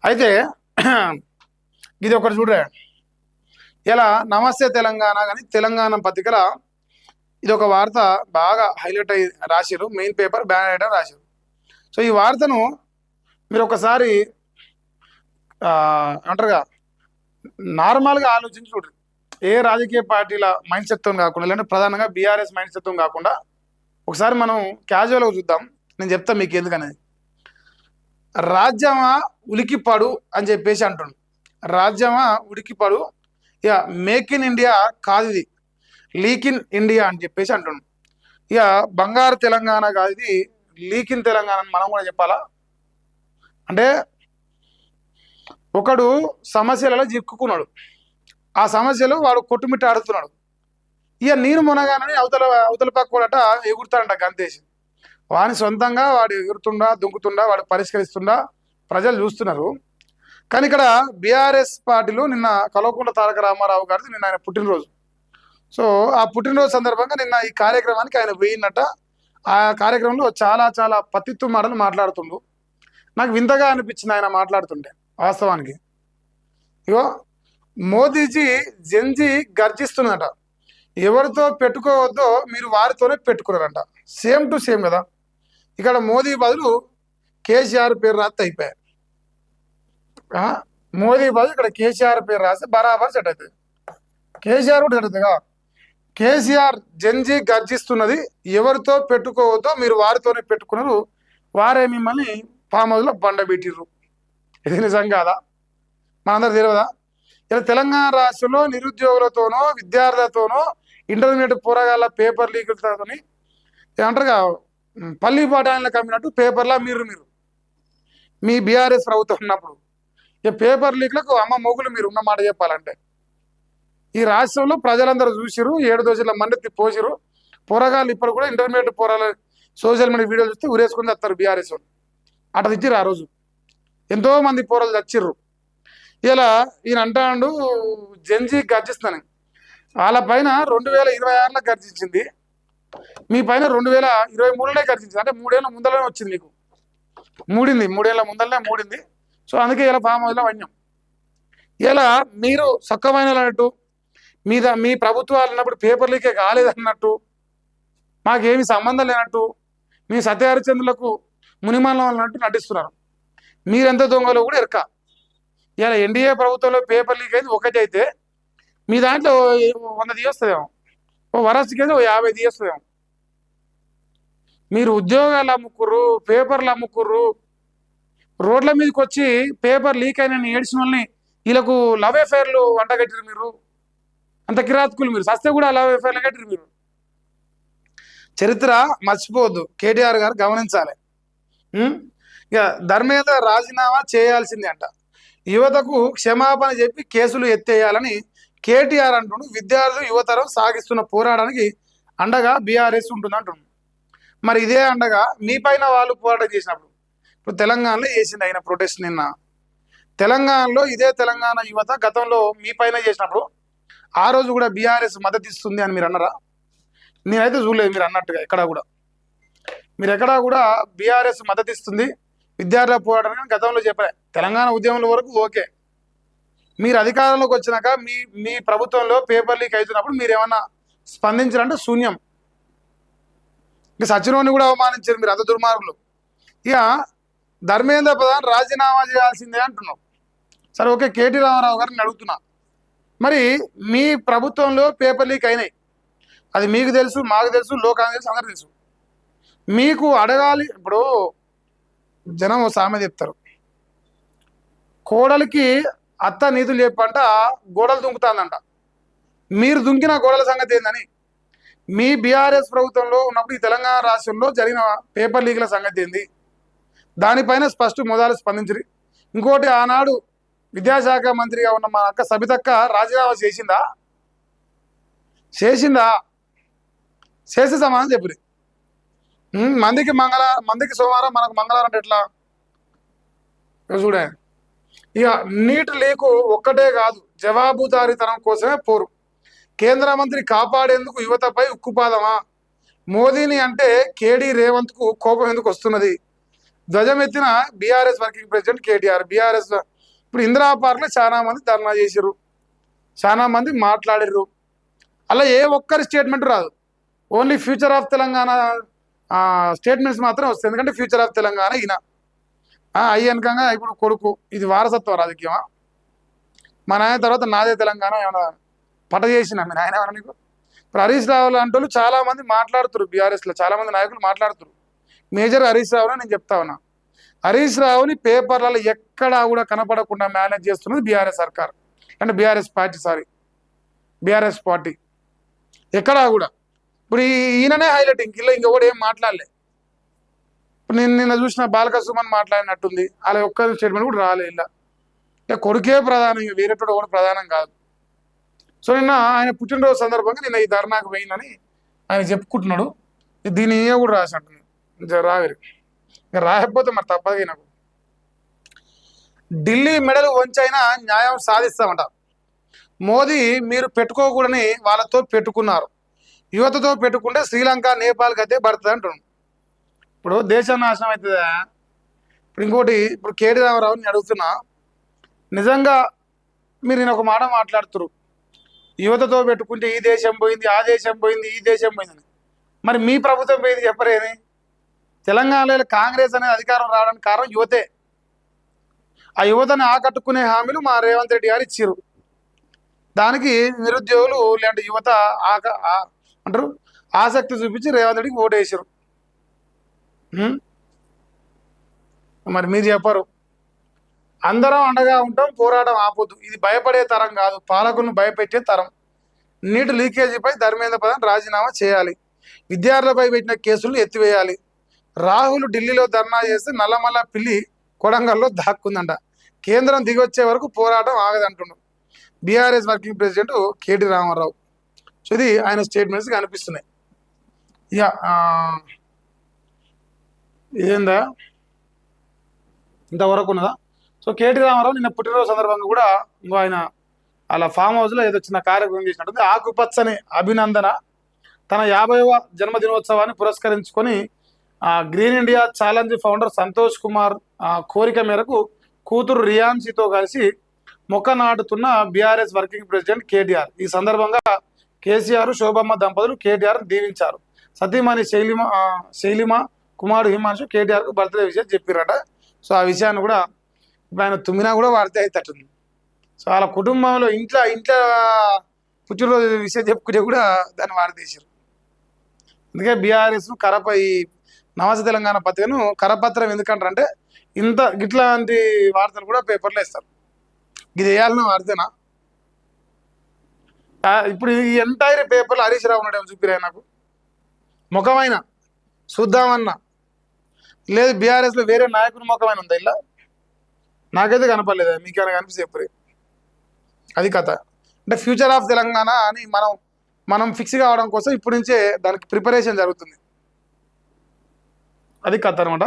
అయితే ఇది ఒకటి చూడరా. ఇలా నమస్తే తెలంగాణ కానీ తెలంగాణ పత్రికల ఇది ఒక వార్త బాగా హైలైట్ అయ్యి రాసిరు. మెయిన్ పేపర్ బ్యాన్ ఐటమ్ రాసిరు. సో ఈ వార్తను మీరు ఒకసారి అంటారుగా నార్మల్గా ఆలోచించి చూడండి. ఏ రాజకీయ పార్టీల మైండ్ సెట్తో కాకుండా, లేదంటే ప్రధానంగా బీఆర్ఎస్ మైండ్ సెట్తో కాకుండా ఒకసారి మనం క్యాజువల్గా చూద్దాం. నేను చెప్తా మీకు ఎందుకనేది. రాజ్యమా ఉలికిపడు అని చెప్పేసి అంటుండు. రాజ్యమా ఉలికిపడు, ఇక మేక్ ఇన్ ఇండియా కాదు, ఇది లీక్ ఇన్ ఇండియా అని చెప్పేసి అంటుండు. ఇక బంగారు తెలంగాణ కాదు, ఇది లీక్ ఇన్ తెలంగాణ అని మనం కూడా చెప్పాలా. అంటే ఒకడు సమస్యలలో చిక్కుకున్నాడు, ఆ సమస్యలు వాడు కొట్టుమిట్టాడుతున్నాడు. ఇక నేను మునగానని అవతల పక్క కూడా ఎగురుతాడంట గంతేసి. వాని సొంతంగా వాడు ఎగురుతుండా దుంకుతుండా వాడు పరిష్కరిస్తుండా ప్రజలు చూస్తున్నారు. కానీ ఇక్కడ బీఆర్ఎస్ పార్టీలో నిన్న కల్వకుంట్ల తారక రామారావు గారిది నిన్న ఆయన పుట్టినరోజు. సో ఆ పుట్టినరోజు సందర్భంగా నిన్న ఈ కార్యక్రమానికి ఆయన పోయినట్ట. ఆ కార్యక్రమంలో చాలా చాలా పత్తిత్తు మాటలు మాట్లాడుతుండు. నాకు వింతగా అనిపించింది ఆయన మాట్లాడుతుంటే. వాస్తవానికి ఇగో మోదీజీ జెన్జీ గర్జిస్తున్నట, ఎవరితో పెట్టుకోవద్దో మీరు వారితోనే పెట్టుకున్నారంట. సేమ్ టు సేమ్ కదా. ఇక్కడ మోదీ బదులు కేసీఆర్ పేరు రాస్తే అయిపోయారు. మోదీ బదులు ఇక్కడ కేసీఆర్ పేరు రాస్తే బరాబర్ సెట్ అవుతుంది. కేసీఆర్ కూడా సెట్ అవుతుందిగా. కేసీఆర్ జెన్జీ గర్జిస్తున్నది, ఎవరితో పెట్టుకోవద్దో మీరు వారితోనే పెట్టుకున్నారు, వారే మిమ్మల్ని ఫామ్ హౌస్లో బండబెట్టిర్రు. ఇది నిజం కాదా? మనందరూ తెలియదా? ఇలా తెలంగాణ రాష్ట్రంలో నిరుద్యోగులతోనో విద్యార్థులతోనో ఇంటర్మీడియట్ పోరగాళ్ళ పేపర్ లీకులతో ఏమంటారుగా పల్లి పాఠాలను కమ్మినట్టు పేపర్లా మీరు మీ బీఆర్ఎస్ ప్రభుత్వం ఉన్నప్పుడు ఈ పేపర్ లీక్లకు అమ్మ మొగులు మీరు ఉన్న మాట చెప్పాలంటే. ఈ రాష్ట్రంలో ప్రజలందరూ చూసిరు, 7 దోశల మంది పోసిరు. పోరగాళ్ళు ఇప్పుడు కూడా ఇంటర్మీడియట్ పోరాలు సోషల్ మీడియా వీడియోలు చూస్తే ఉరేసుకుని వస్తారు బీఆర్ఎస్ వాళ్ళు. అట్లా తెచ్చిర్రు. ఆ రోజు ఎంతో మంది పోరాలు చచ్చిర్రు. ఇలా ఈయన అంటాడు జెన్జీ గర్జిస్తాను. వాళ్ళ పైన 2026లో గర్జించింది, మీ పైన 2023లోనే గర్జించింది. అంటే 3 ఏళ్ళ ముందరనే వచ్చింది, మీకు మూడింది, 3 ఏళ్ళ ముందరనే మూడింది. సో అందుకే ఇలా ఫామ్ హౌస్లో వన్యం. ఇలా మీరు సక్కమైన అన్నట్టు మీ ప్రభుత్వాలు ఉన్నప్పుడు పేపర్ లీకే కాలేదన్నట్టు, మాకేమి సంబంధం లేనట్టు, మీ సత్యహరిచంద్రులకు మునిమానం అన్నట్టు నటిస్తున్నారు. మీరెంత దొంగలో కూడా ఎరక. ఇలా ఎన్డీఏ ప్రభుత్వంలో పేపర్ లీక్ అయితే ఒకటి అయితే మీ దాంట్లో 100 తీయొస్తుందేమో, ఓ వరస్ట్కి అయితే 50 తీయొస్తుందేమో. మీరు ఉద్యోగాలు అమ్ముకుర్రు, పేపర్లు అమ్ముకుర్రు, రోడ్ల మీదకి వచ్చి పేపర్ లీక్ అయిన ఏడ్చిన వాళ్ళని వీళ్ళకు లవ్ అఫైర్లు వంటగట్టిరు. మీరు అంత కిరాతకులు, మీరు సస్తే కూడా లవ్ అఫైర్లు కట్టిరు. మీరు చరిత్ర మర్చిపోవద్దు, కేటీఆర్ గారు గమనించాలి. ఇక ధర్మేంద్ర రాజీనామా చేయాల్సిందే అంట. యువతకు క్షమాపణ చెప్పి కేసులు ఎత్తేయాలని కేటీఆర్ అంటుండు. విద్యార్థులు యువతరం సాగిస్తున్న పోరాటానికి అండగా బీఆర్ఎస్ ఉంటుంది అంటుండు. మరి ఇదే అండగా మీ పైన వాళ్ళు పోరాటం చేసినప్పుడు, ఇప్పుడు తెలంగాణలో చేసింది ఆయన ప్రొటెస్ట్. నిన్న తెలంగాణలో ఇదే తెలంగాణ యువత గతంలో మీ పైన చేసినప్పుడు ఆ రోజు కూడా బీఆర్ఎస్ మద్దతు ఇస్తుంది అని మీరు అన్నారా? నేనైతే చూడలేదు మీరు అన్నట్టుగా. మీరు ఎక్కడా కూడా బీఆర్ఎస్ మద్దతు ఇస్తుంది విద్యార్థుల పోరాటం గతంలో చెప్పలే. తెలంగాణ ఉద్యమంలో వరకు ఓకే. మీరు అధికారంలోకి వచ్చినాక మీ ప్రభుత్వంలో పేపర్ లీక్ అవుతున్నప్పుడు మీరు ఏమన్నా స్పందించారంటే శూన్యం. ఇక సచినోని కూడా అవమానించారు మీరు, అంత దుర్మార్గులు. ఇక ధర్మేంద్ర ప్రధాన్ రాజీనామా చేయాల్సిందే అంటున్నాం. సరే ఓకే, కేటీ రామారావు గారిని అడుగుతున్నా, మరి మీ ప్రభుత్వంలో పేపర్ లీక్ అయినాయి, అది మీకు తెలుసు, మాకు తెలుసు, లోకానికి తెలుసు, అందరికి తెలుసు. మీకు అడగాలి. ఇప్పుడు జనం ఓ సామె చెప్తారు, కోడలికి అత్త నీతులు చెప్పంట గోడలు దుంకుతాందంట. మీరు దుంకిన గోడల సంగతి ఏందని. మీ బీఆర్ఎస్ ప్రభుత్వంలో ఉన్నప్పుడు ఈ తెలంగాణ రాష్ట్రంలో జరిగిన పేపర్ లీక్ల సంగతి ఏంది, దానిపైన మొదలు స్పందించరు. ఇంకోటి, ఆనాడు విద్యాశాఖ మంత్రిగా ఉన్న మా అక్క సబితక్క రాజీనామా చేసిందా? చేసే సమాధానం చెప్పరు. మందికి సోమవారం మనకు మంగళవారం అంటే ఎట్లా చూడే. ఇక నీట్ లీకు ఒక్కటే కాదు, జవాబుదారీతనం కోసమే పోరు. కేంద్ర మంత్రి కాపాడేందుకు యువతపై ఉక్కుపాదమా? మోదీని అంటే కేడీ రేవంత్కు కోపం ఎందుకు వస్తున్నది? ధ్వజమెత్తిన BRS working president KTR. BRS ఇప్పుడు ఇందిరా పార్క్లో చాలా మంది ధర్నా చేసిర్రు, చాలా మంది మాట్లాడిర్రు. అలా ఏ ఒక్కరి స్టేట్మెంట్ రాదు. Only future of Telangana statements మాత్రం వస్తాయి. ఎందుకంటే ఫ్యూచర్ ఆఫ్ తెలంగాణ ఈయన అయ్యనకంగా ఇప్పుడు కొడుకు. ఇది వారసత్వ రాజకీయమా? మా నాయన తర్వాత నాదే తెలంగాణ ఏమైనా పట చేసిన మీ నాయన ఏమన్నా నీకు? ఇప్పుడు హరీష్ రావు లాంటి వాళ్ళు చాలా మంది మాట్లాడుతున్నారు. బీఆర్ఎస్లో చాలా మంది నాయకులు మాట్లాడుతున్నారు. మేజర్ హరీష్ రావుని నేను చెప్తా ఉన్నా. హరీష్ రావుని పేపర్లలో ఎక్కడా కూడా కనపడకుండా మేనేజ్ చేస్తున్నది బీఆర్ఎస్ సర్కార్, అంటే బీఆర్ఎస్ పార్టీ ఎక్కడా కూడా. ఇప్పుడు ఈయననే హైలైటింగ్, ఇంకొకటి ఏం మాట్లాడలే. ఇప్పుడు నేను నిన్న చూసిన బాలక సుమన్ మాట్లాడినట్టుంది, అలా ఒక్క స్టేట్మెంట్ కూడా రాలే. ఇలా కొడుకే ప్రధానం, ఇంకా వేరేటోడు కూడా ప్రధానం కాదు. సో నిన్న ఆయన పుట్టినరోజు సందర్భంగా నిన్న ఈ ధర్నాకు పోయిందని ఆయన చెప్పుకుంటున్నాడు. దీని కూడా రాసినట్టుంది రావేరు, ఇంకా రాకపోతే మరి తప్పదు. నాకు ఢిల్లీ మెడలు వంచైనా న్యాయం సాధిస్తామంట. మోదీ మీరు పెట్టుకోకూడని వాళ్ళతో పెట్టుకున్నారు, యువతతో పెట్టుకుంటే శ్రీలంక నేపాల్ గతే పడుతుంది అంటున్నాడు. ఇప్పుడు దేశం నాశనం అవుతుందా? ఇప్పుడు ఇంకోటి, ఇప్పుడు కేటీ రామారావుని అడుగుతున్నా, నిజంగా మీరు నేను ఒక మాట మాట్లాడుతున్నారు, యువతతో పెట్టుకుంటే ఈ దేశం పోయింది, ఆ దేశం పోయింది, ఈ దేశం పోయిందని. మరి మీ ప్రభుత్వం పోయింది చెప్పరేమి? తెలంగాణలో కాంగ్రెస్ అనేది అధికారం రావడానికి కారణం యువతే. ఆ యువతను ఆకట్టుకునే హామీలు మా రేవంత్ రెడ్డి గారు ఇచ్చారు. దానికి నిరుద్యోగులు ఇలాంటి యువత అంటారు ఆసక్తి చూపించి రేవంత్ రెడ్డికి ఓటు వేసారు. మరి మీరు చెప్పరు. అందరం అండగా ఉంటాం, పోరాటం ఆపొద్దు. ఇది భయపడే తరం కాదు, పాలకులను భయపెట్టే తరం. నీటి లీకేజీపై ధర్మేంద్ర ప్రధాన్ రాజీనామా చేయాలి, విద్యార్థులపై పెట్టిన కేసులను ఎత్తివేయాలి. రాహుల్ ఢిల్లీలో ధర్నా చేస్తే నల్లమల్ల పిల్లి కొడంగల్లో దాక్కుందంట. కేంద్రం దిగొచ్చే వరకు పోరాటం ఆగదంటుండు BRS working president KT Ramarao. So ఇది ఆయన స్టేట్మెంట్స్ కనిపిస్తున్నాయి. ఇక ఇదేందా ఇంతవరకు ఉన్నదా? సో కేటీ రామారావు నిన్న పుట్టినరోజు సందర్భంగా కూడా ఇంకో ఆయన అలా ఫామ్ హౌస్లో ఏదో చిన్న కార్యక్రమం చేసినట్టుంది. ఆకుపచ్చని అభినందన. తన 50వ జన్మదినోత్సవాన్ని పురస్కరించుకొని green India challenge founder Santosh Kumar కోరిక మేరకు కూతురు రియాన్సీతో కలిసి మొక్క నాటుతున్న బీఆర్ఎస్ వర్కింగ్ ప్రెసిడెంట్ కేటీఆర్. ఈ సందర్భంగా కేసీఆర్, శోభమ్మ దంపతులు కేటీఆర్ దీవించారు. సతీమణి శైలిమ కుమారుడు హిమాంశు కేటీఆర్కు బర్త్డే విషయం చెప్పారట. సో ఆ విషయాన్ని కూడా ఆయన తుమ్మినా కూడా వాడితే అవుతుంది. సో వాళ్ళ కుటుంబంలో ఇంట్లో పుట్టినరోజు విషయం చెప్పుకుంటే కూడా దాన్ని వాడతీశారు. అందుకే బీఆర్ఎస్ ఈ నమస్తే తెలంగాణ పత్రికను కరపత్రం ఎందుకంటారంటే ఇట్లాంటి వార్తలు కూడా పేపర్లో ఇస్తారు. ఇది వేయాలని వాడితేనా? ఇప్పుడు ఈ ఎంటైర్ పేపర్లో హరీష్ రావు ఉన్నాడేమో చూపిరా నాకు, ముఖమైన చూద్దామన్నా లేదు. బీఆర్ఎస్లో వేరే నాయకుని ముఖమైన ఉందా? ఇలా నాకైతే కనపడలేదు. మీకేమైనా కనిపిస్తే చెప్పరు. అది కథ. అంటే ఫ్యూచర్ ఆఫ్ తెలంగాణ అని మనం ఫిక్స్ కావడం కోసం ఇప్పటి నుంచే దానికి ప్రిపరేషన్ జరుగుతుంది. అది కథ అనమాట.